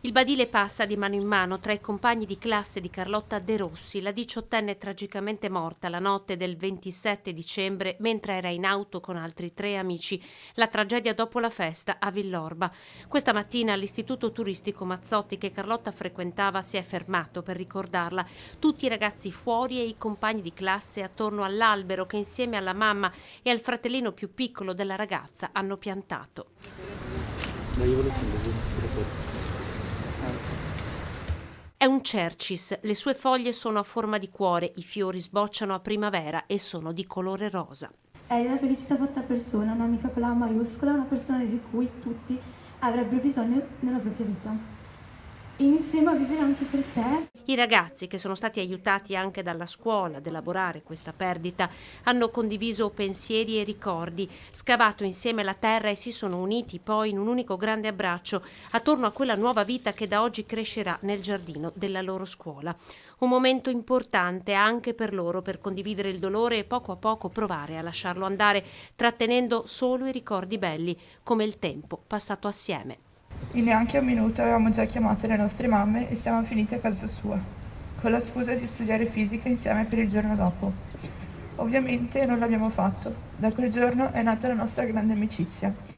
Il badile passa di mano in mano tra i compagni di classe di Carlotta De Rossi, la diciottenne tragicamente morta la notte del 27 dicembre mentre era in auto con altri 3 amici. La tragedia dopo la festa a Villorba. Questa mattina all'istituto turistico Mazzotti che Carlotta frequentava si è fermato per ricordarla. Tutti i ragazzi fuori e i compagni di classe attorno all'albero che insieme alla mamma e al fratellino più piccolo della ragazza hanno piantato. È un cercis, le sue foglie sono a forma di cuore, i fiori sbocciano a primavera e sono di colore rosa. È la felicità fatta persona, un'amica con la A maiuscola, una persona di cui tutti avrebbero bisogno nella propria vita. Inizieremo a vivere anche per te. I ragazzi, che sono stati aiutati anche dalla scuola ad elaborare questa perdita, hanno condiviso pensieri e ricordi, scavato insieme la terra e si sono uniti poi in un unico grande abbraccio attorno a quella nuova vita che da oggi crescerà nel giardino della loro scuola. Un momento importante anche per loro per condividere il dolore e poco a poco provare a lasciarlo andare, trattenendo solo i ricordi belli, come il tempo passato assieme. In neanche un minuto avevamo già chiamato le nostre mamme e siamo finiti a casa sua, con la scusa di studiare fisica insieme per il giorno dopo. Ovviamente non l'abbiamo fatto. Da quel giorno è nata la nostra grande amicizia.